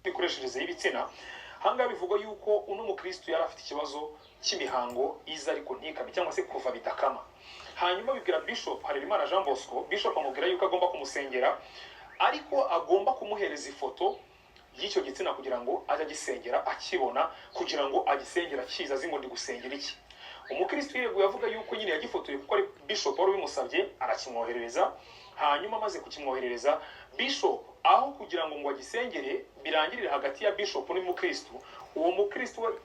imikoreshereze y'ibitsina. Hangaha bivuga yuko uno mukristo yari afite ikibazo cy'imihango iza ariko ntikame cyangwa se kuva bidakama. Hanyuma bibwira Bishop Harerimana Jean Bosco, Bishop amubwira yuko agomba kumusengera ariko agomba kumuhereza ifoto y'icyo gitsina kugira ngo ajye agisengera akibona, kugira ngo agisengera kiza azi ngo ndi gusengera iki. Umukristo yego yavuga yuko nyine yagifotoye kuko ari Bishop wari bimusabye, arakimwoherereza. Hanyuma amaze kukimwoherereza, Bishop aho kugira ngo agisengere birangirire hagati ya Bishop n'umukristo, uwo mukristo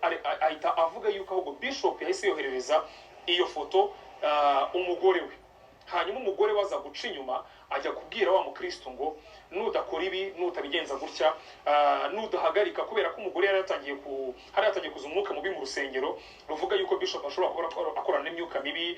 ahita avuga yuko ahubwo Bishop yahise yoherereza iyo foto umugore we. Hanyuma umugore waza guca inyuma ajya kubwira wa mukristo ngo nudakora ibi, nutabigenza gutya, nudahagarika, kubera ko umugore yari yatangiye kuza umwuka mubi mu rusengero ruvuga yuko Bishop ashobora kuba akorana n'imyuka mibi,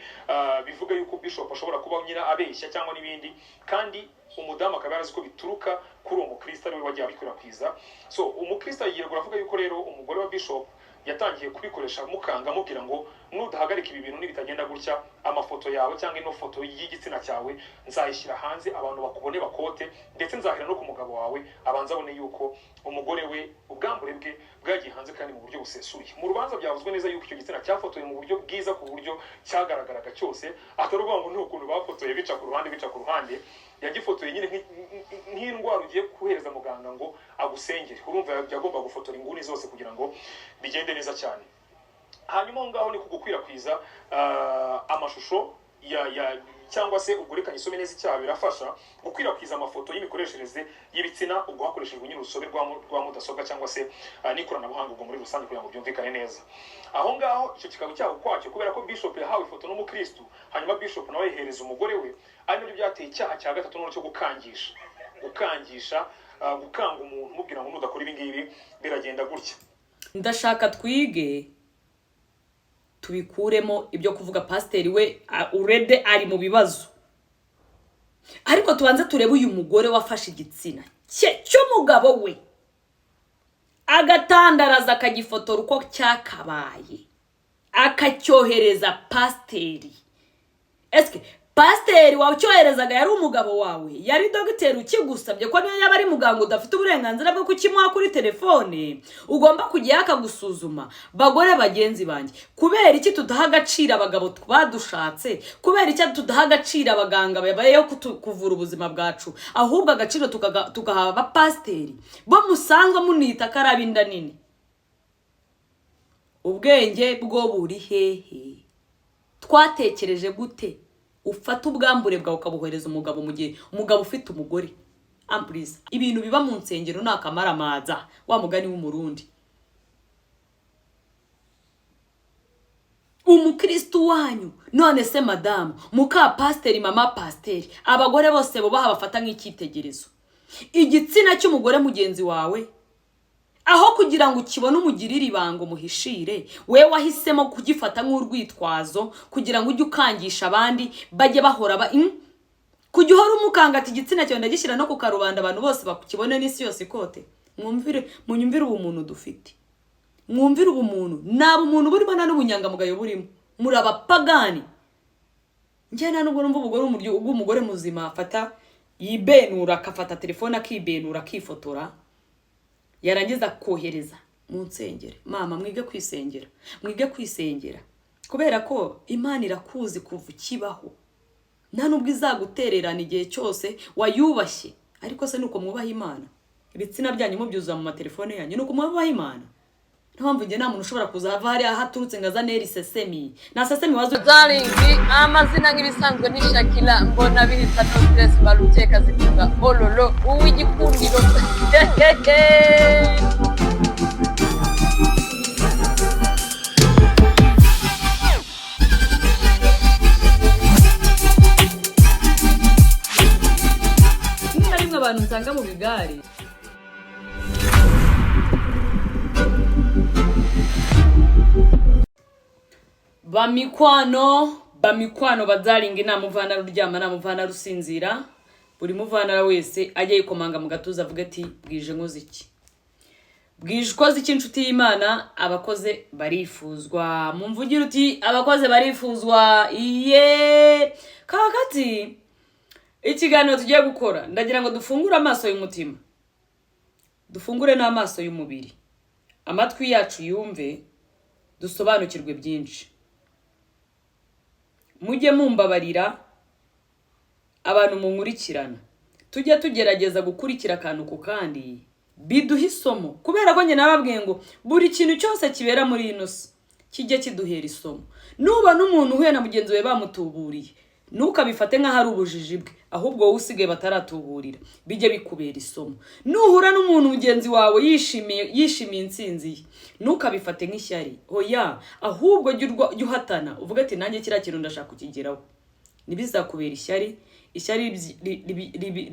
bivuga yuko Bishop ashobora kuba nyina abeshya cyangwa n'ibindi, kandi umudamu akaba yarazi ko bituruka kuri uwo mukristo ari we wagiye abikwirakwiza. So umukristo yiyegura avuga yuko rero umugore wa Bishop yatangiye kubikoresha mukanga mubwira ngo nudahagarika ibi bintu nibitagenda gutya, amafoto yawe cyangwa ino foto y'igitsina cyawe nzayishyira hanze, abantu bakubone bakote, ndetse nzahera no ku mugabo wawe abanza abone yuko umugore we ubwambure bwe bwagiye hanze kandi mu buryo busesuye. Mu rubanza byavuzwe neza yuko icyo gitsina cyafotoye mu buryo bwiza, ku buryo cyagaragaraga cyose, ataruvuga ngo n'ukuntu bafotoye bica ku ruhande, yagifotoye nyine nk'indwara ugiye kuhereza muganga ngo agusengere. Urumva yagomba gufotora inguni zose kugira ngo bigende neza cyane. Hanyuma ngaho ni kugukwirakwiza amashusho cyangwa se ugurekanye isome neza icyaha birafasha gukwirakwiza amafoto y'imikoreshereze y'ibitsina ubwo hakoreshejwe nyine urusobe rwa mudasobwa cyangwa se n'ikoranabuhanga ubwo muri rusange kugira ngo byumvikane neza. Aho ngaho icyo kikaba cyaho kwacyo, kubera ko Bishop yahawe ifoto n'umukristo, hanyuma Bishop nawe yihereza umugore we, ari nabyo byateye icyaha cya gatatu cyo gukanga umuntu mubwira ngo nudakora ibi ngibi biragenda gutya. Ndashaka twige tubikuremo ibyo kuvuga pasiteri we urede ari mu bibazo, ariko tubanze turebe uyu mugore wafashe igitsina cy'umugabo we agatandaraza akagifotora uko cyakabaye akacyohereza pasiteri. Eske pasiteri wacyoherezaga yari umugabo wawe, yari dogiteri ukigusabye ko niyo yaba ari muganga udafite uburenganzira bwo kukimuha kuri telefone, ugomba kujya akagusuzuma. Bagore bagenzi banjye, kubera iki tudaha agaciro abagabo badushatse? Kubera iki tudaha agaciro abaganga babayeho kuvura ubuzima bwacu, ahubwo agaciro tugaha abapasiteri bo musanzwe munita karaba inda nini? Ubwenge bwo buri hehe? Twatekereje gute ufata ubwambure bwawe ukabuhereza umugabo mu gihe umugabo ufite umugore? Please, ibintu biba mu nsengero nakamaramaza, wa mugani w'umurundi. Umukristo wanyu none se madamu, muka pasiteri, mama pasiteri, abagore bose bo bafata nk'icyitegerezo. Igitsina cy'umugore mugenzi wawe, aho kugira ngo ukibone umugirire ibanga umuhishire, we wahisemo kugifata nk'urwitwazo kugira ngo ujye ukangisha abandi bajye bahora kujya uhora umukanga ati igitsina cyawe ndagishyira no ku karubanda abantu bose bakukibone n'isi yose ikote. Munyumvire ubumuntu dufite, mwumvire ubumuntu, naba umuntu burimo na n'ubunyangamugayo burimo, muri abapagani. Njye nta nubwo numva umugore muzima afata yibenura, akafata telefone akibenura akifotora, yarangiza kohereza mu nsengero. Mama, mwige kwisengera, kubera ko Imana irakuzi kuva ukibaho, nta nubwo izagutererana igihe cyose wayubashye. Ariko se nuko mwubaha Imana? Ibitsina byanyu mubyuza mu matelefone yanyu, nuko mwubaha Imana? Ntabwo nge nta muntu ushobora kuza hava hari ahaturutse ngaza neri sesemi na sesemi wazo Zaringi amazina nk'ibisanzwe ni Shakira, mbona bihita no stress barukeka zivuga ololo uw'igikundiro. rimwe abantu nsanga mu bigari bamikwano bazaringa namuvana ruryama namuvana rusinzira. Buri muvana wese ajye yikomanga mu gatuza avuga ati bwije nkoze iki, bwije koze iki inshuti y'Imana. Abakoze barifuzwa, mumvugira uti abakoze barifuzwa. Kakati ikiganiro tugiye gukora ndagira ngo dufungure amaso y'umutima. dufungure n'amaso y'umubiri, amatwi yacu yumve, dusobanukirwe byinshi. Mujye mumbabarira abantu munkurikirana, tujye tugerageza gukurikira akantu ku kandi biduha isomo, kubera ko njye nababwiye ngo buri kintu cyose kibera muri ino si kijye kiduhera isomo. Nuba n'umuntu uhuye na mugenzi we bamutuburiye, ntukabifate nk'aho ari ubujiji bwe, ahubwo wowe usigaye bataratuburira, bijye bikubera isomo. Nuhura n'umuntu mugenzi wawe yishimiye intsinzi ye, ntukabifate nk'ishyari, oya, ahubwo jya uhatana uvuga ati nanjye kiriya kintu ndashaka kukigeraho. Ntibizakubera ishyari, ishyari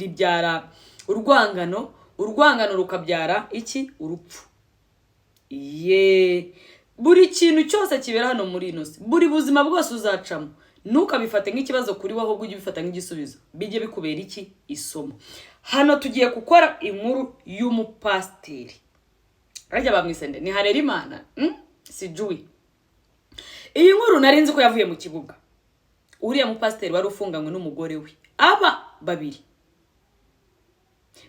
ribyara urwangano, urwangano rukabyara iki? Urupfu. Buri kintu cyose kibera hano muri ino si, buri buzima bwose uzacamo, ntukabifate nk'ikibazo kuri wowe, ahubwo ujye ubifata nk'igisubizo, bijye bikubera iki? Isomo. Hano tugiye gukora inkuru y'umupasiteri, rajya bamwisende ni Harerimana sijui. Iyi nkuru nari nzi ko yavuye mu kibuga. Uriya mupasiteri wari ufunganywe n'umugore we, aba babiri,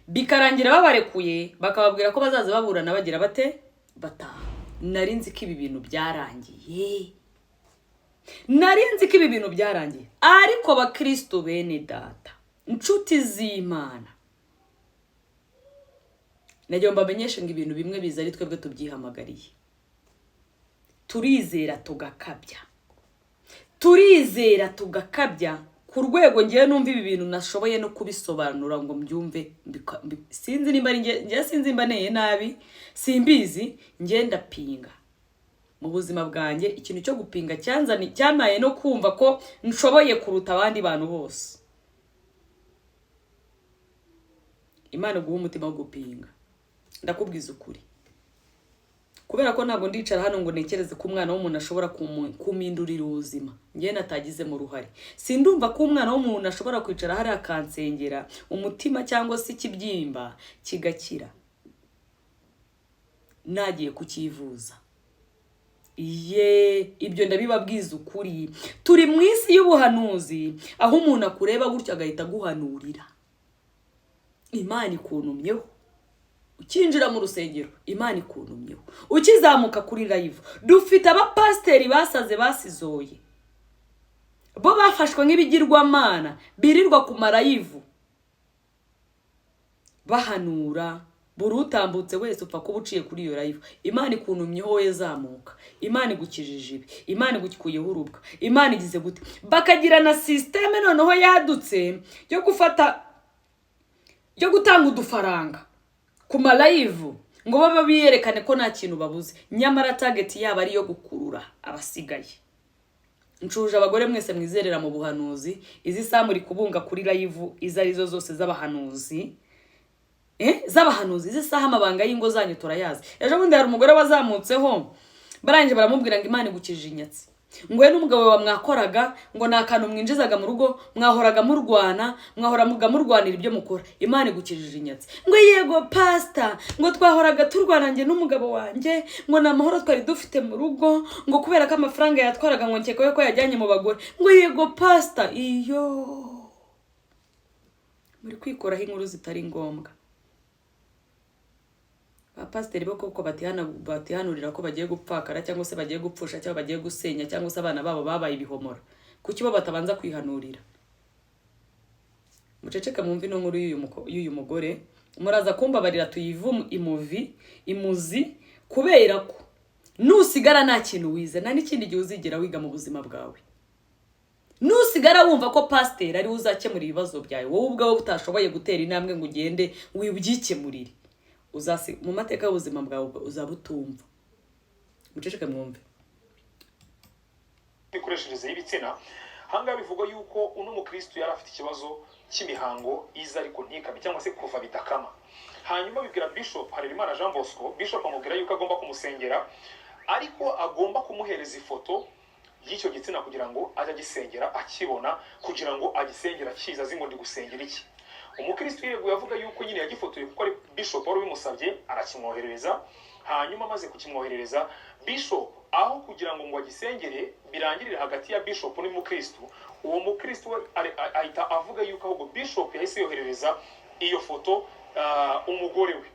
bikarangira babarekuye, bakababwira ko bazaza baburana bagira bate? Bataha. Nari nzi ko ibi bintu byarangiye, nari nzi ko ibi bintu byarangiye. Ariko abakristo bene data, inshuti z'Imana, nagiye mbamenyeshe ngo ibintu bimwe biza ari twebwe tubyihamagariye. Turizera tugakabya, turizera tugakabya ku rwego ngiye numva ibi bintu nashoboye no kubisobanura ngo mbyumve. Sinzi nimba ngiye sinzi imba neye nabi, simbizi, ngenda pinga mu buzima bwanjye. Ikintu cyo gupinga cyamaye no kumva ko nshoboye kuruta abandi bantu bose. Imana guha umutima wo gupinga, ndakubwiza ukuri, kubera ko ntabwo ndicara hano ngo nekereze ko umwana w'umuntu ashobora kumindurira ubuzima ngiye natagize mu ruhare. Sindumva ko umwana w'umuntu ashobora kwicara hari akansengera umutima cyangwa se ikibyimba kigakira nagiye kukivuza. Ibyo ndabibabwiza ukuri. Turi mu isi y'ubuhanuzi, aho umuntu akureba gutya agahita aguhanurira. Imana ikuntumyeho. Ukinjira mu rusengero, Imana ikuntumyeho. Ukizamuka kuri live, dufite abapasiteri basaze basizoye, bo bafashwe nk'ibigirwamana, birirwa ku marayivu bahanura. Buri utambutse wese upfa kuba uciye kuri iyo live. Imana ikuntumyeho wowe zamuka, Imana igukijije ibi, Imana igukikuyeho urubwa, Imana igize gute. Bakagira na systeme noneho yadutse yo gutanga udufaranga ku marayivu ngo baba biyerekane ko nta kintu babuze, nyamara target yabo ari yo gukurura abasigaye. Ncuje abagore mwese mwizerera mu buhanuzi, izi samuri kubunga kuri live izo arizo zose z'abahanuzi, z'abahanuzi, izi saha amabanga y'ingo zanyu turayazi. Ejo bundi hari umugore wazamutseho, barangije baramubwira ngo Imana igukije inyatsi, ngo we n'umugabo wa mwakoraga ngo nakantu mwinjizaga mu rugo, mwahoraga murwana, mwahoraga murwanira ibyo mukora, Imana igukijije inyatsi. Ngo yego pastor, ngo twahoraga turwana nge n'umugabo wanjye, ngo namahoro twari dufite mu rugo, ngo kubera ko amafaranga yatwaraga ngo nkeka ko yajyanye mu bagore. Ngo yego pastor, muri kwikoraho inkuru zitari ngombwa. Abapasiteri bo koko batihanurira ko bagiye gupfakara cyangwa se bagiye gupfusha cyangwa bagiye gusenya cyangwa se abana babo babaye ibihomora, kuki bo batabanza kwihanurira? Muceceka mwumve no nkuru y'uyu mugore, muraza kumbabarira tuyivu imuzi, kubera ko nusigara nta kintu wize, nta n'ikindi gihe uzigera wiga mu buzima bwawe. Nusigara wumva ko pasiteri ari uzakemura ibibazo byawe, wowe ubwawe utashoboye gutera intambwe ngo ugende wibyikemurire, mu mateka y'ubuzima bwawe uzabutumva. Muceceke mwumve. Ikoreshereze y'ibitsina, hanga bivugwa yuko uno mukristo yari afite ikibazo cy'imihango iza ariko ntikabe cyangwa se kuva bidakama. Hanyuma bibwira Bishop Harerimana Jean Bosco, Bishop amubwira yuko agomba kumusengera, ariko agomba kumuhereza ifoto y'icyo gitsina kugira ngo ajye agisengera akibona, kugira ngo agisengera kiza azi ngo ndi gusengera iki. Umukristo yego yavuga yuko nyine yagifotoye kuko ari Bishop wari bimusabye, arakimwoherereza. Hanyuma amaze kukimwoherereza, Bishop aho kugira ngo agisengere birangirire hagati ya Bishop n'umukristo, uwo mukristo ahita avuga yuko ahubwo Bishop yahise yoherereza iyo foto umugore we.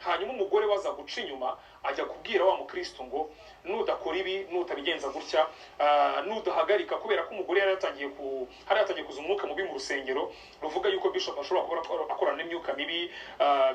hanyuma umugore waza guca inyuma ajya kubwira wa mukristo ngo nudakora ibi nutabigenza gutya nudahagarika, kubera ko umugore yari yatangiye kuza umwuka mubi mu rusengero ruvuga yuko bishop ashobora kuba akorana n'imyuka mibi,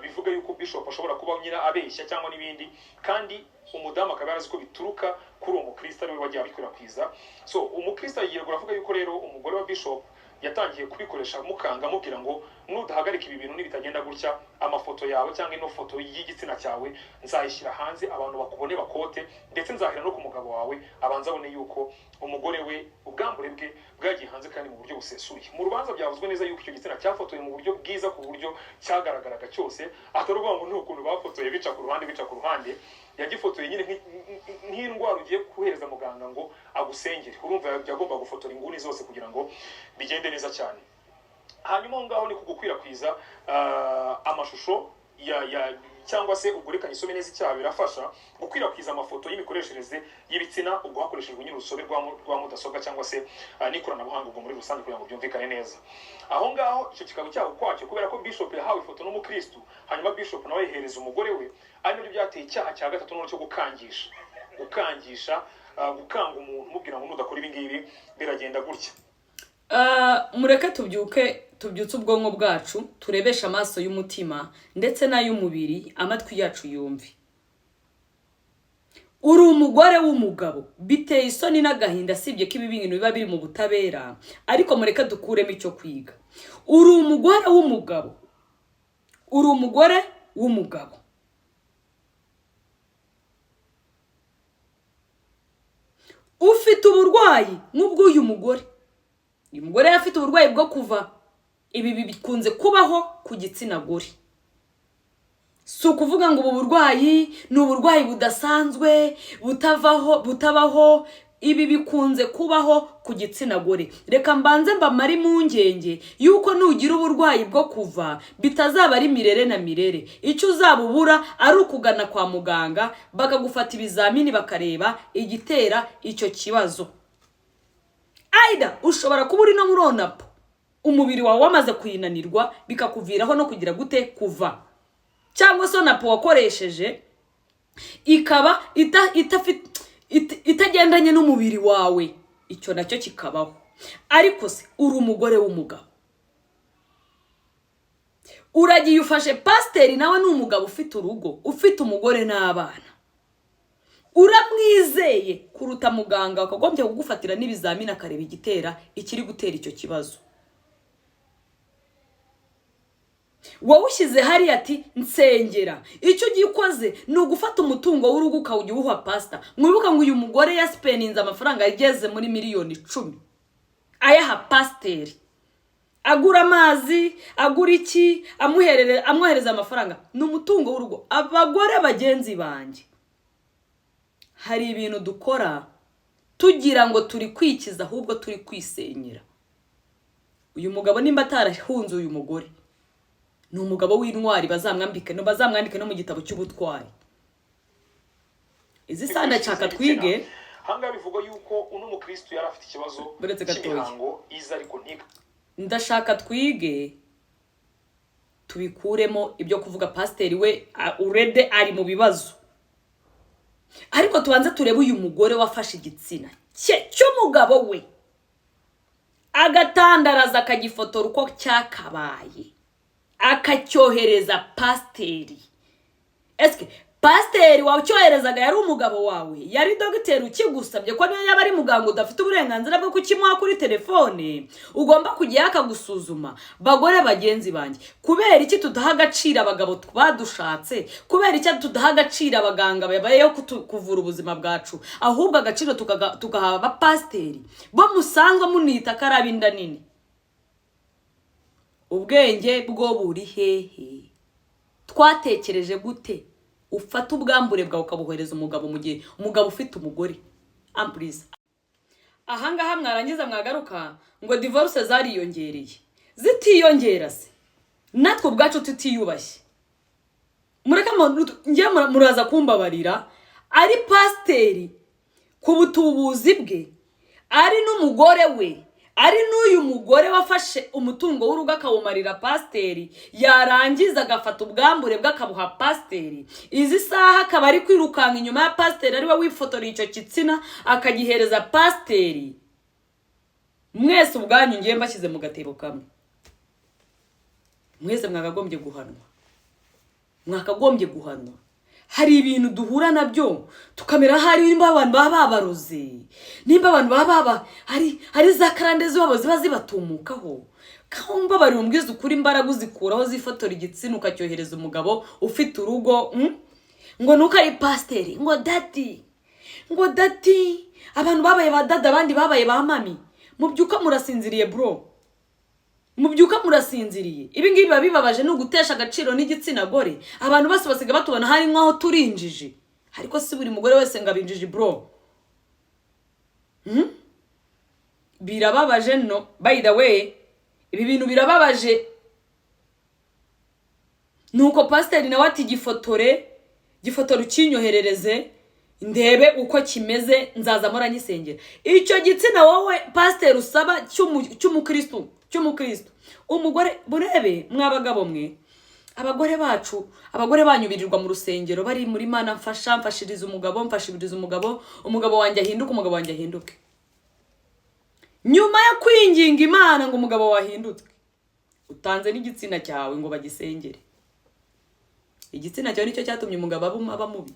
bivuga yuko bishop ashobora kuba nyira abeshya cyangwa n'ibindi, kandi umudamu akaba yarazi ko bituruka kuri uwo mukristo ari we wagiye abikwirakwiza. So umukristo yiyegura avuga yuko rero umugore wa bishop yatangiye kubikoresha mukanga mubwira ngo nudahagarika ibi bintu nibitagenda gutya, amafoto yawe cyangwa ino foto y'igitsina cyawe nzayishyira hanze, abantu bakubone bakote, ndetse nzahera no ku mugabo wawe abanza abone yuko umugore we ubwambure bwe bwagiye hanze kandi mu buryo busesuye. Mu rubanza byavuzwe neza yuko icyo gitsina cyafotoye mu buryo bwiza, ku buryo cyagaragaraga cyose, atari uvuga ngo ni ukuntu bafotoye bica ku ruhande, yagifotoye nyine nk'indwara ugiye kuhereza muganga ngo agusengere. Urumva yagomba gufotora inguni zose kugira ngo bigende neza cyane. Hanyuma aho ngaho ni kugukwirakwiza amashusho cyangwa se ugurekanye isome neza icyaha birafasha gukwirakwiza amafoto y'imikoreshereze y'ibitsina ubwo hakoreshejwe nyine urusobe rwa mudasobwa cyangwa se n'ikoranabuhanga ubwo muri rusange kugira ngo byumvikane neza. Aho ngaho icyo kikaba cyaho kwacyo, kubera ko bishop yahawe ifoto n'umukristo, hanyuma bishop nawe yihereza umugore we, ari nabyo byateye icyaha cya gatatu n'icyo gukangisha gukanga umuntu mubwira ngo nudakora ibi ngibi biragenda gutya. Mureke tubyutse ubwonko bwacu, turebesha amaso y'umutima ndetse n'ay'umubiri, amatwi yacu yumve. Uri umugore w'umugabo, biteye isoni n'agahinda, sibye ko ibi bintu biba biri mu butabera, ariko mureke dukuremo icyo kwiga. Uri umugore w'umugabo, ufite uburwayi nk'ubw'uyu mugore. Uyu mugore afite uburwayi bwo kuva. Ibi bikunze kubaho ku gitsina gore. Si ukuvuga ngo ubu burwayi ni uburwayi budasanzwe butabaho. Ibi bikunze kubaho ku gitsina gore. Reka mbanze mbamare impungenge yuko nugira uburwayi bwo kuva bitazaba ari mirere na mirere. Icyo uzabubura ari ukugana kwa muganga bakagufata ibizamini bakareba igitera icyo kibazo. Aida ushobora kuba uri no muri onapo, umubiri wawe wamaze kuyinanirwa bikakuviraho no kugira gute kuva, cyangwa se onapo wakoresheje ikaba itagendanye n'umubiri wawe, icyo nacyo kikabaho. Ariko se uri umugore w'umugabo, uragiye ufashe pasiteri, nawe ni umugabo ufite urugo, ufite umugore n'abana, uramwizeye kuruta muganga wakagombye kugufatira n'ibizamini akareba igitera ikiri gutera icyo kibazo. Wowe ushyize hari ati nsengera, icyo gikoze ni ugufata umutungo w'urugo ukawujya uwuha pasita. Mwibuka ngo uyu mugore yaspeninze amafaranga ageze muri miliyoni 10 ayaha pasiteri, agura amazi, agura iki, amwohereza amafaranga. Ni umutungo w'urugo. Abagore bagenzi banjye, hari ibintu dukora tugira ngo turi kwikiza, ahubwo turi kwisenyera. Uyu mugabo nimba atarahunze uyu mugore, ni umugabo w'intwari, bazamwandike no mu gitabo cy'ubutwari. Izi sanda cyaka twige. Hanga bivuga yuko uno mukristo yari afite ikibazo cy'imihango iza ariko ntika. Ndashaka twige tubikuremo ibyo kuvuga pasiteri we urede ari mu bibazo. Ariko tubanze turebe uyu mugore wafashe igitsina cy'umugabo we, agatandaraza akagifotora uko cyakabaye, akacyohereza pasiteri. Eske pasiteri wacyoherezaga yari umugabo wawe? Yari dogiteri ukigusabye ko niyo yaba ari muganga udafite uburenganzira bwo kukimuha kuri telefone? Ugomba kujya akagusuzuma. Bagore bagenzi banjye, kubera iki tudaha agaciro abagabo badushatse? Kubera iki tudaha agaciro abaganga babayeho kuvura ubuzima bwacu, ahubwo agaciro tugaha abapasiteri bo musanzwe munita karabinda nini? Ubwenge bwo buri hehe? Twatekereje gute ufata ubwambure bwawe ukabuhereza umugabo mu gihe umugabo ufite umugore? Please. Ahangaha mwarangiza mwagaruka ngo divorce zariyongereye. Zitiyongera se natwe ubwacu tutiyubashye. Mureka ngiye muraza kumbabarira, ari pasiteri ku butubuzi bwe, ari n'umugore we ari n'uyu mugore wafashe umutungo w'urugo akawumarira pasiteri, yarangiza agafata ubwambure bw'akabuha pasiteri, izi saha akaba ari kwirukanka inyuma ya pasiteri ariwe wifotoreye icyo gitsina akagihereza pasiteri. Mwese ubwanyu ngiye mbashyize mu gatebo kamwe, mwese mwakagombye guhanwa, mwakagombye guhanwa. Hari ibintu duhura nabyo tukamera hari nimba abantu baba babaroze, nimba abantu baba hari za karande z'abo ziba zibatumukaho. Kaumba bari umbwiza ukuri imbaraga uzikuraho zifotora igitsina ukacyohereza umugabo ufite urugo, ngo nuko ari pasiteri, ngo dati abantu babaye ba dada abandi babaye ba mami. Mubyuka murasinziriye bro, mubyuka murasinziriye. Ibi ngibi babibabaje no gutesha agaciro n'igitsina gore. Abantu bose basiga batubona hari nkaho turinjije, ariko si buri mugore wese ngabinjije bro. Birababaje no, by the way, ibi bintu birababaje. Nuko pasiteri nawe ati gifotore ukinyoherereze ndebe uko kimeze, nzaza muranyisengera. Icyo gitsina wowe pasiteri usaba cy'umukristo umugore burebe mwabagabo mwe, abagore bacu, abagore banyu birirwa mu rusengero bari muri Mana mfashiriza umugabo, umugabo wanjye ahinduke. Nyuma yo kwinginga Imana ngo umugabo wahindutse, utanze n'igitsina cyawe ngo bagisengere. Igitsina cyawe nicyo cyatumye umugabo aba mubi.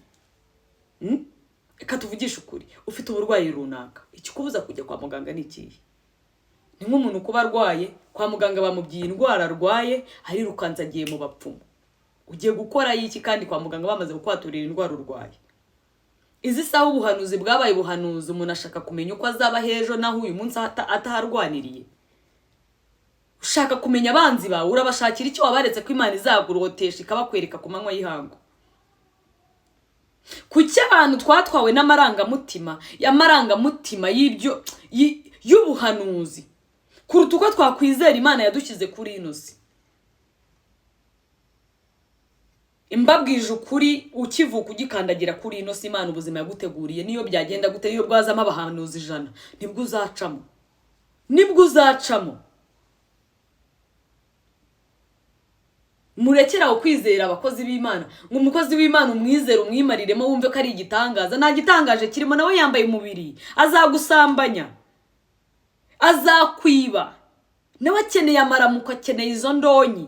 Eka tuvugisha ukuri, ufite uburwayi runaka, ikikubuza kujya kwa muganga ni ikihe? Ni nk'umuntu kuba arwaye kwa muganga bamubwiye indwara arwaye, arirukanza agiye mu bapfumu. Ugiye gukora iki kandi kwa muganga bamaze gukwaturira indwara urwaye? Izi saha ubuhanuzi bwabaye buhanuzi, umuntu ashaka kumenya uko azaba hejo naho uyu munsi ataharwaniriye. Ushaka kumenya abanzi bawe, urabashakira icyo wabaretse ko Imana izagurotesha ikabakwereka ku manywa y'ihangu. Kuki abantu twatwawe n'amarangamutima y'ibyo y'ubuhanuzi kuruta uko twakwizera Imana yadushyize kuri ino si. Imbabwije ukuri, ukivuka ugikandagira kuri ino si Imana ubuzima yaguteguriye, niyo byagenda gute, niyo bwazamo abahanuzi 100 nibwo uzacamo. Murekeraho kwizera abakozi b'Imana, ngo umukozi w'Imana umwizere umwimariremo wumve ko ari igitangaza. Nta gitangaje kirimo, nawe yambaye umubiri, azagusambanya, azakwiba, nawe akeneye amaramuko, akeneye izo ndonyi.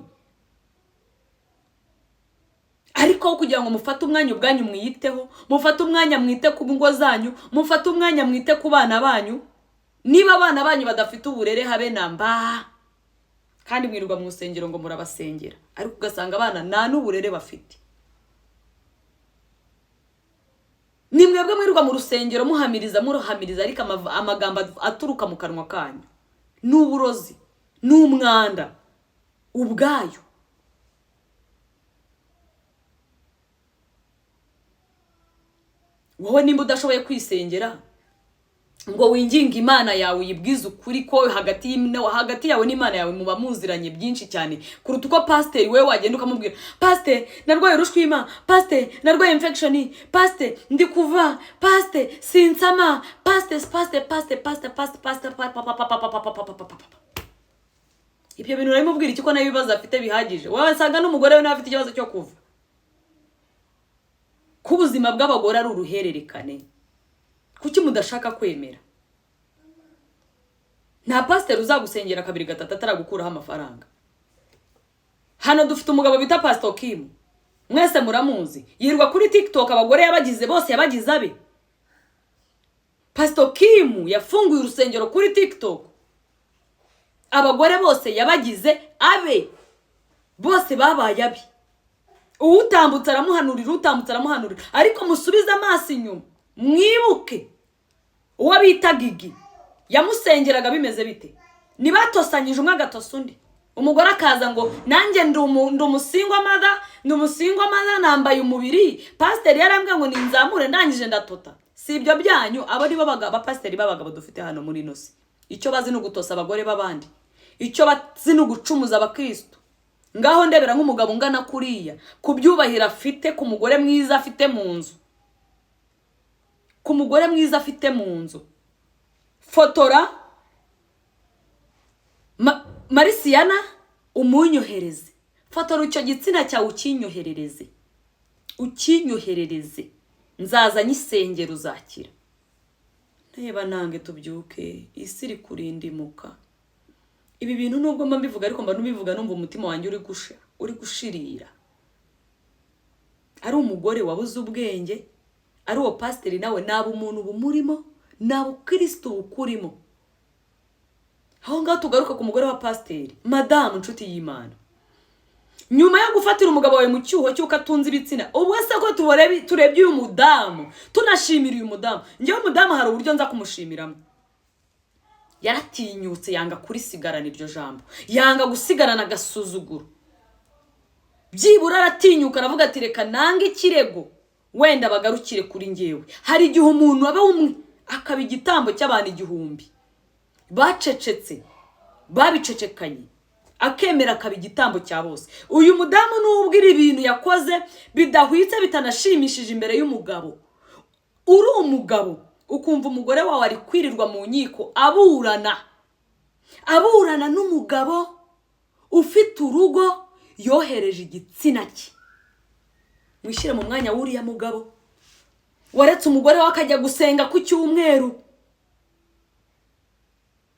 Ariko kugira ngo mufate umwanya ubwanyu mwiyiteho, mufate umwanya mwite ku ngo zanyu, mufate umwanya mwite ku bana banyu. Niba abana banyu badafite uburere habe namba, kandi mwirirwa mu rusengero ngo murabasengera, ariko ugasanga abana nta n'uburere bafite. Ni mwebwe mwirirwa mu rusengero muhamiriza ariko amagambo aturuka mu kanwa kanyu n'uburozi n'umwanda ubwayo. Wowe nimba udashoboye kwisengera ngo winginga Imana yawe uyibwize ukuri ko hagati yawe n'Imana yawe muba muziranye byinshi cyane kuruta uko pasiteri we wagenda ukamubwira, pasiteri narwaye urushwima, pasiteri narwaye infection, pasiteri ndi kuva, pasiteri sinsama, pasiteri. Ibyo bintu uramubwira iki ko nayo ibibazo afite bihagije? Wowe nsanga n'umugore we nawe afite ikibazo cyo kuva. Ku buzima bw'abagore ari uruhererekane, kuki mudashaka kwemera? Nta pasiteri uzagusengera 2-3 ataragukuraho amafaranga. Hano dufite umugabo bita Pastor Kim, mwese muramuzi, yirwa kuri TikTok, abagore yabagize bose yabagize abe. Pastor Kim yafunguye urusengero kuri TikTok, abagore bose yabagize abe, bose babaye abe. Utambutse aramuhanurira, ariko musubize amaso inyuma mwibuke uwo bita Gigi yamusengeraga bimeze bite. Nibatosanyije umwe agatosa undi, umugore akaza ngo nanjye ndi umusingwa mother nambaye umubiri, pasiteri yarambwiye ngo ninzamure ndangije ndatota. Si ibyo byanyu, abo ni babagabo pasiteri babagabo dufite hano muri nosi. Icyo bazi no gutosa abagore babandi, icyo bazi no gucumuza abakristo. Ngaho ndebera nk'umugabo ungana kuriya, kubyubahira afite, ku mugore mwiza afite mu nzu, fotora Marisiyana umunyohereze, fata icyo gitsina cyawe ukinyoherereze nzaza nyisengera uzakira. Nteba nange tubyuke, isi iri kurindimuka. Ibi bintu nubwo mba mbivuga ariko mba nubivuga numva umutima wanjye uri gushirira. Ari umugore wabuze ubwenge, ari uwo pasiteri nawe naba umuntu bumurimo, naba Kristo ukurimo. Aho ngaho tugaruka ku mugore wa pasiteri, madamu nshuti y'Imana. Nyuma yo gufatira umugabo wawe mu cyuho cy'uko atunze ibitsina, ubwo se ko turebye uyu mudamu, tunashimira uyu mudamu. Njyewe umudamu hari uburyo nza kumushimiramo. Yaratinyutse yanga kurisigarana iryo jambo, yanga gusigarana agasuzuguro. Byibura aratinyuka aravuga ati reka nange ikirego wenda bagarukire kuri njyewe. Hari igihe umuntu aba umwe akaba igitambo cy'abantu 1000 bacecetse babicecekanye, akemera akaba igitambo cya bose. Uyu mudamu nubwira ibintu yakoze bidahwitse bitanashimishije imbere y'umugabo, uri umugabo ukumva umugore wawe ari kwirirwa mu nkiko aburana n'umugabo ufite urugo yohereje igitsina cye. Mwishyire mu mwanya w'uriya mugabo waretse umugore we akajya gusenga ku cyumweru.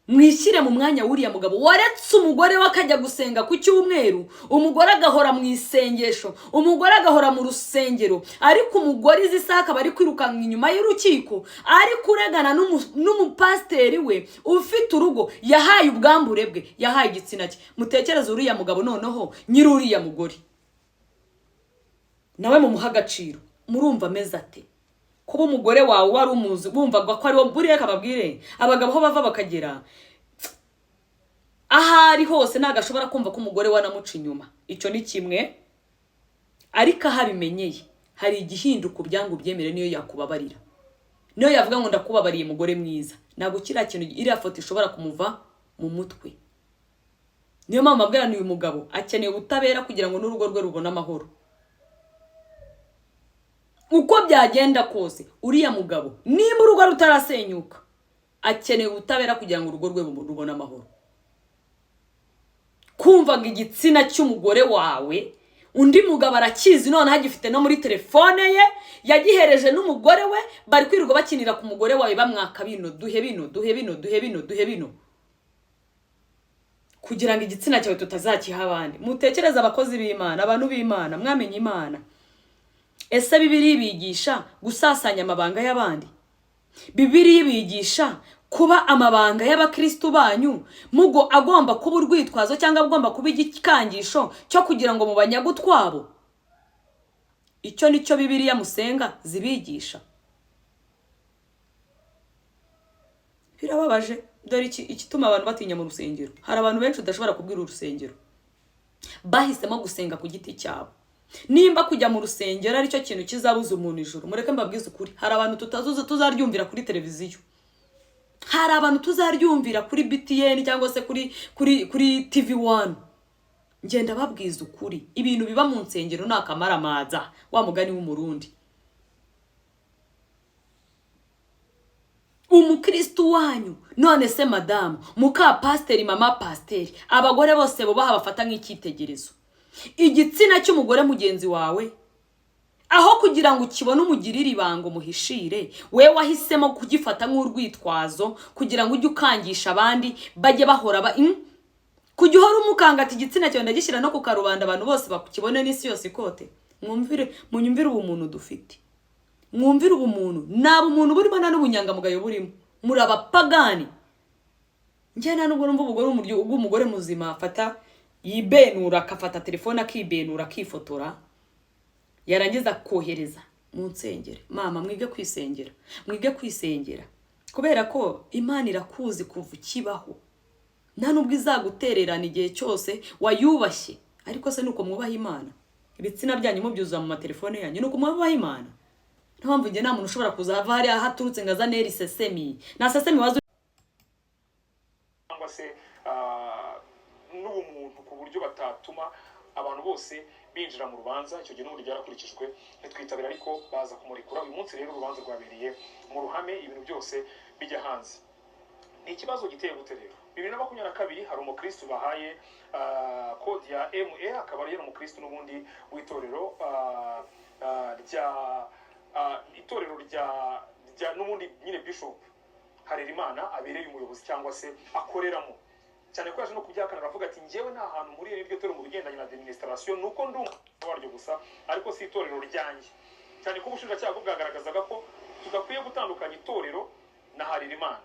Mwishyire mu mwanya w'uriya mugabo waretse umugore we akajya gusenga ku cyumweru, umugore agahora mu isengesho, umugore agahora mu rusengero, ariko umugore izi saha akaba ari kwirukanka inyuma y'urukiko ari kuregana n'umupasiteri we ufite urugo yahaye ubwambure bwe, yahaye igitsina cye. Mutekereze uriya mugabo noneho nyiri uriya mugore nawe mumuha agaciro, murumva ameze ate? Kuba umugore wawe wari umuzi bumvaga ko ari wo buriya kababwire abagabo ho bava bakagera ahari hose nagashobora kumva ko umugore wanamuca inyuma. Icyo ni kimwe, ariko ahabimenyeye hari igihinduka byangu byemere niyo yakubabarira, niyo yavuga ngo ndakubabariye mugore mwiza, ntabwo kira kintu iriya foto ishobora kumuva mu mutwe. Niyo mama abwirana uyu mugabo akeneye ubutabera kugira ngo n'urugo rwe rubone amahoro. Uko byagenda kose uriya mugabo nimba urugo rutarasenyuka akeneye ubutabera kugira ngo urugo rwe rubone amahoro. Kumvaga igitsina cy'umugore wawe undi mugabo arakizi none hagifite no muri telefone ye, yagihereje n'umugore we, bari kwirirwa bakinira ku mugore wawe bamwaka bino duhe bino kugira ngo igitsina cyawe tutazakiha abandi. Mutekereza abakozi b'Imana, abantu b'Imana, mwamenye Imana. Ese Bibiliya bigisha gusasanya amabanga y'abandi? Bibiliya bigisha kuba amabanga y'abakristo banyu mugo agomba kuba urwitwazo cyangwa agomba kuba igikangisho cyo kugira ngo mubanyagutwabo? Icyo nicyo Bibiliya musenga zibigisha. Birababaje dore ikituma abantu batinya mu rusengero. Hari abantu benshi udashobora kubwira urusengero, bahisemo gusenga ku giti cyabo. Nimba kujya mu rusengero ari cyo kintu kizabuza umuntu ijuru, mureke mbabwize ukuri, hari abantu tuzaryumvira kuri televiziyo, hari abantu tuzaryumvira kuri BTN cyangwa se kuri TV1. Ngenda babwiza ukuri, ibintu biba mu nsengero nakamaramaza, wa mugani w'umurundi. Umukristo wanyu none se madamu, muka pasiteri, mama pasiteri, abagore bose bo bafata nk'icyitegerezo. Igitsina cy'umugore mugenzi wawe aho kugira ngo ukibone umugirire ibango muhishire, we wahisemo kugifata nk'urwitwazo kugira ngo ujye ukangisha abandi bajye bahora kujya uhora umukanga ati igitsina cyawe ndagishyira no ku karubanda abantu bose bakibone n'isi yose ikote. Munyumvire ubumuntu dufite, mwumvire ubumuntu, naba umuntu burimo na n'ubunyangamugayo burimo, muri abapagani. Njye nta nubwo numva umugore muzima afata yibenura, akafata telefone akibenura akifotora, yarangiza kohereza mu nsengero. Mama mwige kwisengera, kubera ko Imana irakuzi kuva ukibaho, nta nubwo izagutererana igihe cyose wayubashye. Ariko se nuko mwubaha Imana? Ibitsina byanyu mubyuzuza mu matelefone yanyu, nuko mwubaha Imana? Nta mpamvu nge nta muntu ushobora kuzava hari ahaturutse ngo azane sesemi na sesemi wazo cyangwa se n'ubumuntu ku buryo batatuma abantu bose binjira mu rubanza. Icyo gihe n'uburyo byarakurikijwe ntitwitabira, ariko baza kumurekura. Uyu munsi rero urubanza rwabereye mu ruhame, ibintu byose bijya hanze. Ni ikibazo giteye gute rero? 2022 hari umukristo bahaye kode ya MA, akaba ari umukristo n'ubundi w'itorero itorero rya n'ubundi nyine Bishop Harerimana abereye umuyobozi cyangwa se akoreramo, cyane ko yaje no kubyakana aravuga ati njyewe nta hantu muri iryo torero mu bigendanye na administration nuko waryo gusa ariko si itorero ryanjye, cyane ko ubushinjacyaha bwagaragazaga ko tudakwiye gutandukanya itorero na Harerimana,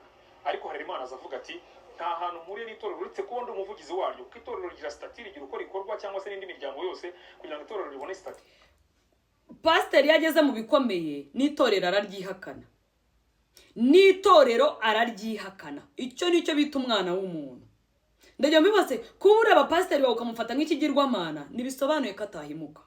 ariko Harerimana azavuga ati nta hantu muri itorero uretse ko ndi umuvugizi waryo, ko itorero rigira statut rigira uko rikorwa cyangwa se n'indi miryango yose kugira ngo itorero ribone statut. Pasiteri yageze mu bikomeye n'itorero araryihakana, n'itorero araryihakana. Icyo nicyo bita umwana w'umuntu. Ndagira mbibaze kuba uri abapasiteri bawe ukamufata nk'ikigirwamana ntibisobanuye ko atahimuka.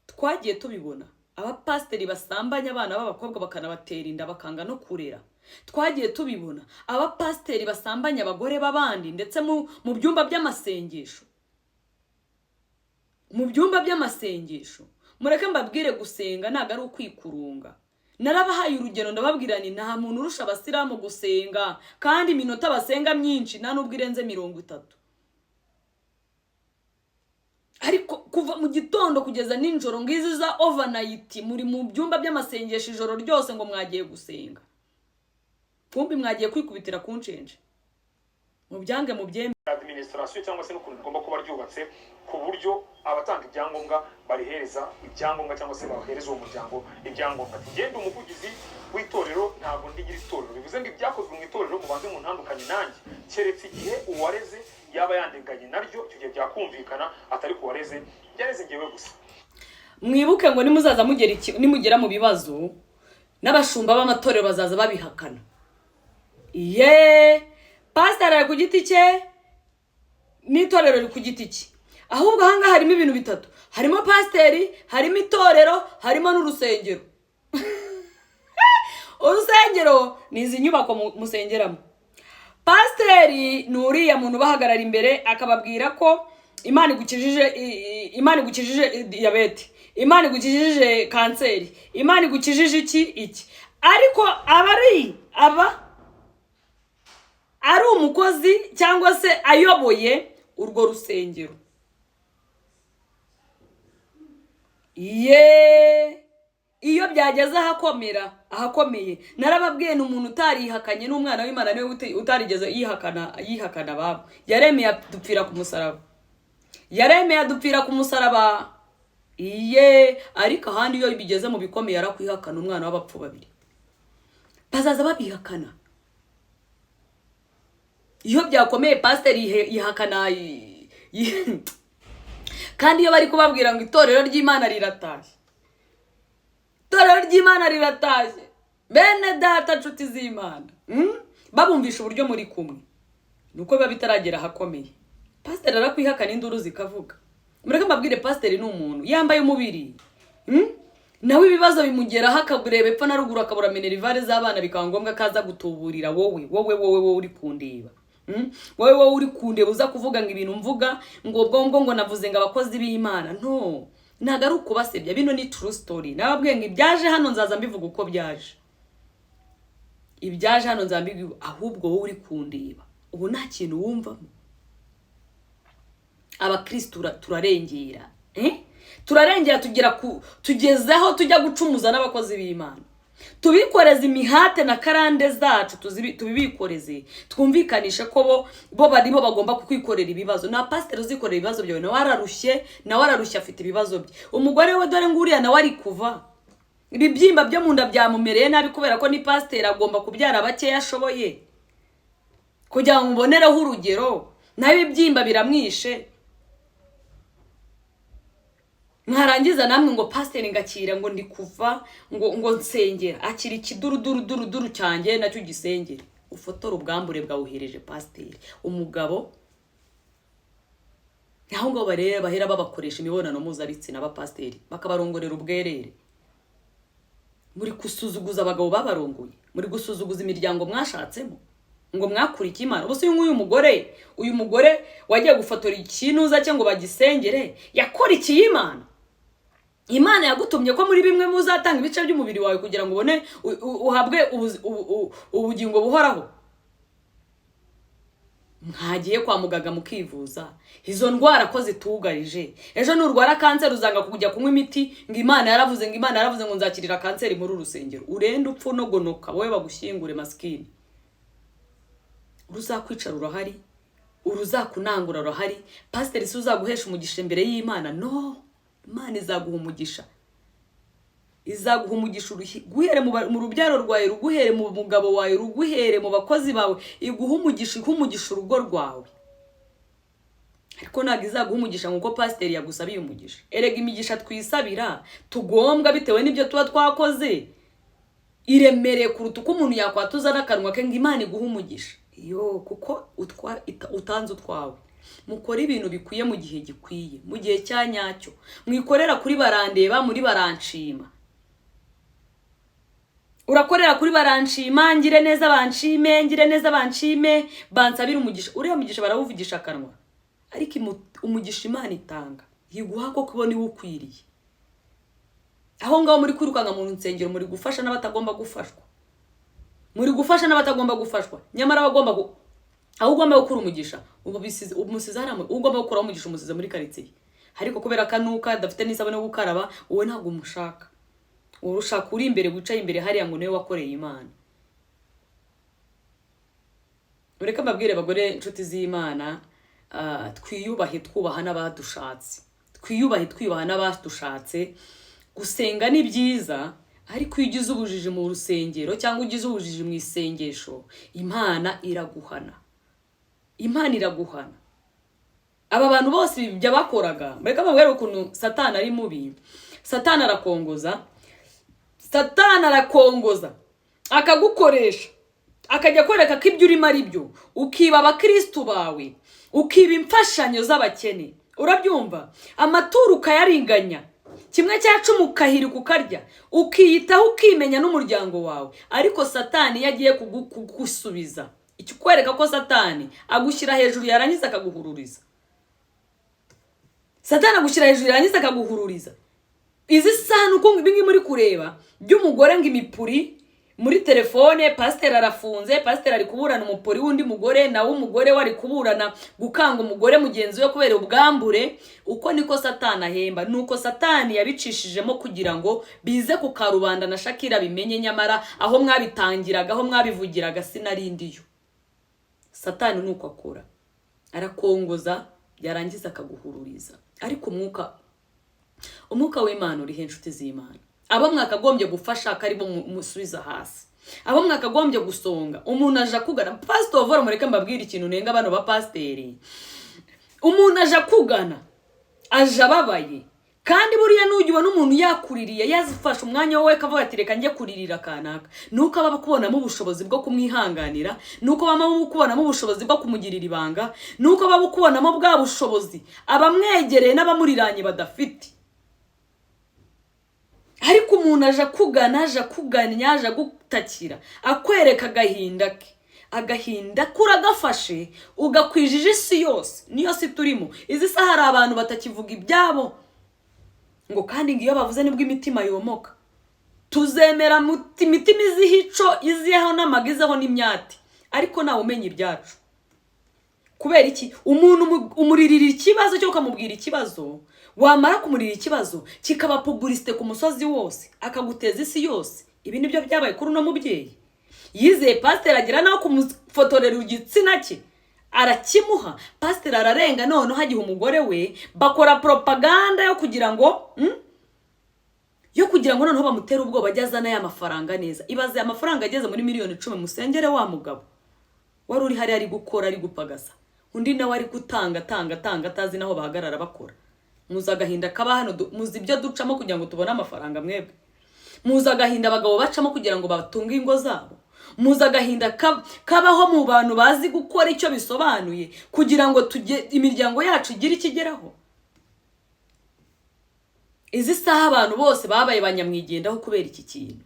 Twagiye tubibona abapasiteri basambanya abana b'abakobwa bakanabatera inda bakanga no kurera. Twagiye tubibona abapasiteri basambanya abagore b'abandi ndetse mu byumba by'amasengesho. Mu byumba by'amasengesho mureke mbabwire gusenga ntago ari ukwikurunga. Narabahaye urugero ndababwira ni nta muntu urusha abasilamu gusenga kandi iminota basenga myinshi nta nubwo irenze 30. Ariko kuva mu gitondo kugeza ninjoro ngizi za overnight muri mu byumba by'amasengesho ijoro ryose ngo mwagiye gusenga. Kumbi mwagiye kwikubitira kuncenje. Mu byange mu byembe administration cyangwa se n'ukuntu rigomba kuba ryubatse ku buryo abatanga ibyangombwa barihereza ibyangombwa cyangwa se bahereza uwo muryango ibyangombwa. Genda umuvugizi w'itorero ntabwo ndigira itorero, bivuze ngo ibyakozwe mu itorero mubanze mu ntandukanye nanjye, keretse igihe uwareze yaba yandenganye naryo, icyo gihe byakumvikana, atari ku wareze byareze ngewe gusa. Mwibuke ngo nimuzaza nimugera mu bibazo n'abashumba b'amatorero bazaza babihakana. Pastor ari ku giti cye n'itorero ri ku giti cye. Ahubwo hanga harimo ibintu bitatu. Harimo pasteri, harimo itorero, harimo n'urusengero. Urusengero ni izi nyubako musengeramo. Pasteri ni uriya muntu bahagarara imbere akababwira ko Imana igukijije diabete, Imana igukijije kanseri, Imana igukijije iki. Ariko ari umukozi cyangwa se ayoboye urwo rusengero. Iyo byageze ahakomeye narababwiye n'umuntu utarihakanye n'umwana w'Imana niwe utarigeze yihakana babo. Yaremeye adupfira ku musaraba. Ariko ahandi iyo bigeze mu bikomeye arakwihakana umwana w'abapfu babiri. Bazaza babihakana. Iyo byakomeye pasiteri yihakana kandi iyo bari kubabwira ngo itorero ry'Imana riratashye. Itorero ry'Imana riratashye. Bene data nshuti z'Imana. Babumvisha uburyo muri kumwe. Nuko biba bitaragera hakomeye. Pasiteri arakwihakana induru zikavuga. Mureke mbabwire pasiteri ni umuntu yambaye umubiri. Nawe ibibazo bimugeraho akabureba epfo na ruguru akabura minerivare z'abana bikaba ngombwa kaza gutuburira wowe uri kundeba. Wowe uri kundeba uza kuvuga ngo ibintu mvuga ngo bwongo navuze ngo abakozi b'Imana. No, ntago ari ukubasebya, bino ni true story. Nababwiye ngo ibyaje hano nzaza mbivuga uko byaje. Ibyaje hano nzambivuga, ahubwo wowe uri kundeba ubu nta kintu wumvamo. Abakristo turarengera, turarengera tugezeho tujya gucumuza n'abakozi b'Imana. Tubikoreze imihate na karande zacu tubibikoreze, twumvikanisha ko bo barimo bagomba kukwikorera ibibazo. Na pastor uzikorera ibibazo byawe nawe ararushye afite ibibazo bye. Umugore we dore nguriya nawe ari kuva. Ibibyimba byo munda byamumereye nabi kubera ko ni pastor agomba kubyara bake yashoboye. Kugira ngo mubonereho urugero, nawe ibibyimba biramwishe. Mwarangiza namwe ngo pasiteri ngakira ngo ndi kuva ngo nsengera, akira ikiduru cyanjye nacyo gisengera. Ufotora ubwambure bwawuhereje pasiteri. Umugabo naho ngo bahera babakoresha imibonano mpuzabitsina abapasiteri bakabarongorera ubwerere. Muri gusuzuguza abagabo babarongoye, muri gusuzuguza imiryango mwashatsemo ngo mwakurikiye Imana. Ubuse uyu mugore wagiye gufotora ikinuza cye ngo bagisengere yakurikiye Imana. Imana yagutumye ko muri bimwe muzatanga ibice by'umubiri wawe kugira ngo ubone uhabwe ubugingo buhoraho. mwagiye kwa muganga mukivuza izo ndwara ko zitugarije. Ejo nurwara kanseri uzanga kujya kunywa imiti ngo Imana yaravuze ngo nzakirira kanseri muri urusengero. Urenda upfu no gonoka wowe bagushyingure maskini. Uruzakwicara urahari, uruzakunangura urahari. Pastor si uzaguhesha umugisha imbere y'Imana. No, Imana izaguha umugisha. Izaguha umugisha guhere mu rubyaro rwawe, ruguhere mu mugabo wawe, ruguhere mu bakozi bawe, iguha umugisha urugo rwawe. Ariko ntabwo izaguha umugisha nkuko pastor yagusabiye umugisha. Erega imigisha twisabira tugombwa bitewe n'ibyo tuba twakoze iremereye kuruta uko umuntu yakwatuza n'akanwa ke ngo Imana iguha umugisha. Yo, kuko utanze utwawe. Mukora ibintu bikwiye mu gihe gikwiye, mu gihe cya nyacyo. Mwikorera kuri barandeba, muri baranshima. Urakorera kuri baranshima, ngire neza banshime, bansabira umugisha. Uriya mugisha barawuvugisha akanwa. Ariko umugisha Imana itanga yiguha ko kubona iwukwiriye. Aho ngaho muri kwirukanga mu nsengero muri gufasha n'abatagomba gufashwa. Muri gufasha n'abatagomba gufashwa. Nyamara bagomba aho ugomba gukura umugisha. Umusiza hano ugomba gukura umugisha umusiza muri quartier. Ariko kubera kanuka dafite n'isabone yo gukaraba, wowe ntabwo umushaka. Urushaka uri imbere wicaye imbere hariya ngo niwe wakoreye Imana. Ureka mbabwire bagore inshuti z'Imana, twiyubahe twubaha n'abadushatse. Twiyubaha n'abadushatse. Gusenga ni byiza, ariko iyo ugize ubujiji mu rusengero cyangwa ugize ubujiji mu isengesho, Imana iraguhana. Aba bantu bose ibyo bakoraga, bareka mbabwire ukuntu Satani ari mubi. Satani arakongoza akagukoresha, akajya kwereka ko ibyo urimo ari byo, ukiba abakristo bawe, ukiba imfashanyo z'abakene. Urabyumva? Amaturo ukayaringanya, kimwe cya 10 ukahiri kukarya, ukiyitaho ukimenya n'umuryango wawe. Ariko Satani yagiye kugusubiza, icyo kwereka ko Satani agushyira hejuru yarangiza akaguhururiza. Satani agushyira hejuru yarangiza akaguhururiza. Izi sana uko bingi muri kureba by'umugore ngo imipuri muri telefone, pastor arafunze, pastor ari kuburana umupuri wundi mugore, nawe umugore wari kuburana gukanga umugore mugenzi we kubera ubwambure. Uko niko Satani ahemba. Nuko Satani yabicishijemo kugira ngo bize ku karubanda na Shakira bimenye, nyamara aho mwabitangiraga, aho mwabivugiraga sinarindiyo. Satani nuko akora, arakongoza yarangiza akaguhururiza. Ariko umwuka w'Imana uri inshuti z'Imana. Abo mwakagombye gufasha karibo musubiza hasi. Abo mwakagombye gusonga. Umuntu aje kugana, pastor vora mureke mbabwira ikintu nenga bano ba pasteri. Umuntu aje kugana, aje ababaye. Kandi buriya nujye n'umuntu yakuririye, yazifasha umwanya wowe kavuga ati reka njye kuririra kanaka. Nuko aba kubonamo ubushobozi bwo kumwihanganira, nuko baba kubonamo ubushobozi bwo kumugirira ibanga, nuko baba kubonamo bwa bushobozi abamwegereye n'abamuriranye badafite. Ariko umuntu aje kugana, aje gutakira, akwereka agahinda ke. Agahinda kuragafashe ugakwijije isi yose. Niyo si turimo. Izi saha hari abantu batakivuga ibyabo. Ngo kandi ngiyo bavuze nibwo imitima yomoka. Tuzemera imitima izihico iziho n'amagizeho n'imyati. Ariko nawe umenya ibyacu. Kubera iki? Umuntu umuririra ikibazo cyo ukamubwira ikibazo, wamara kumurira ikibazo kikaba publicité ku musozi wose, akaguteza isi yose. Ibi nibyo byabaye kuri no mubyeyi. Yizeye pastor agira naho kumufotorera igitsina cye, arakimuha. Pastor ararenga none hagiye umugore we, bakora propaganda yo kugira ngo noneho bamutera ubwoba ajyazana ya mafaranga neza. Ibaze amafaranga ageze muri miliyoni 10 musengere wa mugabo. Wari uri hari ari gukora ari gupagasa. Undi nawe ari gutanga atazi naho bahagarara bakora. Muza agahinda kaba hano, muzi ibyo ducamo kugira ngo tubone amafaranga mwebwe. Muza agahinda abagabo bacamo kugira ngo batunge ingo zabo. Muza agahinda kabaho mu bantu bazi gukora icyo bisobanuye kugira ngo imiryango yacu igire ikigeraho. Izi saha abantu bose babaye banyamwigendaho kubera iki kintu.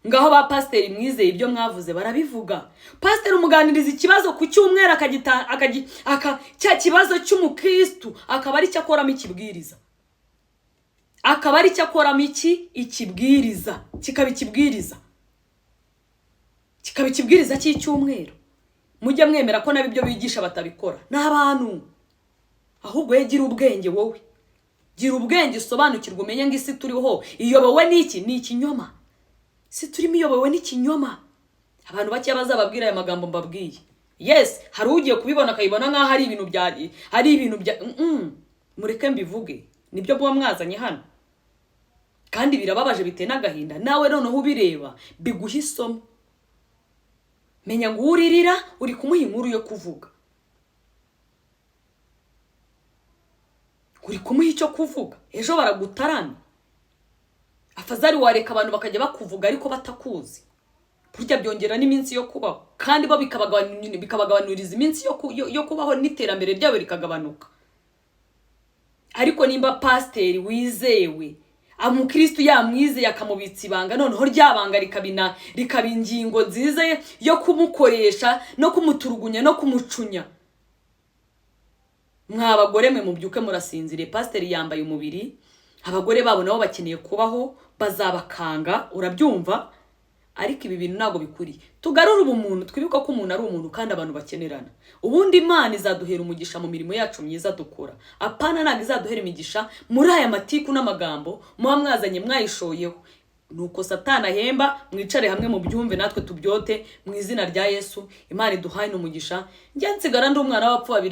Ngaho ba pastor mwizeye ibyo mwavuze barabivuga. Pastor umuganiriza ikibazo ku cyumwera cya kibazo cy'umukristo akaba ari cyakoramo ikibwiriza. Akaba ari cyakoramo ikibwiriza. Kikaba ikibwiriza cy'icyumweru. mujye mwemera ko nabi ibyo bigisha batabikora n'abantu. Ahubwo gira ubwenge wowe, gira ubwenge, usobanukirwa, umenye ngo isi turiho iyobowe n'iki, ni ikinyoma. Si turimo iyobowe n'ikinyoma. Abantu bake bazababwira aya magambo mbabwiye. Yes, hari ugiye kubibona akayibona nkaho hari ibintu bya mureke mbivuge, nibyo buba mwazanye hano. Kandi birababaje biteye n'agahinda. Nawe noneho ubireba biguha isomo. Menya ngo uririra uri kumuha inkuru yo kuvuga, uri kumuha icyo kuvuga. Ejo baragutarana. Afazari wareka abantu bakajya bakuvuga ariko batakuzi. Burya byongera n'iminsi yo kubaho, kandi bo bikabagabanuriza iminsi yo kubaho, n'iterambere ryabo rikagabanuka. Ariko nimba pasiteri wizewe, umukristo yamwizeye akamubitsa ibanga, noneho ryabanga rikaba ingingo nziza yo kumukoresha no kumuturugunya no kumucunya. Mwabagore mwe mubyuke murasinzire. Pasiteri yambaye umubiri, abagore babo nabo bakeneye kubaho, bazabakanga, urabyumva? Ariko ibi bintu ntago bikuri. Tugarura ubumuntu, twibuka ko umuntu ari umuntu kandi abantu bakenerana. Ubundi Imana izaduhera umugisha mu mirimo yacu myiza dukora. Apana ntago izaduhera imigisha muri aya matiku n'amagambo muba mwazanye mwayishoyeho. Nuko Satani ahemba, mwicare hamwe mu byumve natwe tubyote mu izina rya Yesu. Imana iduhaye n'umugisha. Njye nsigara ndi umwana w'abapfu babiri.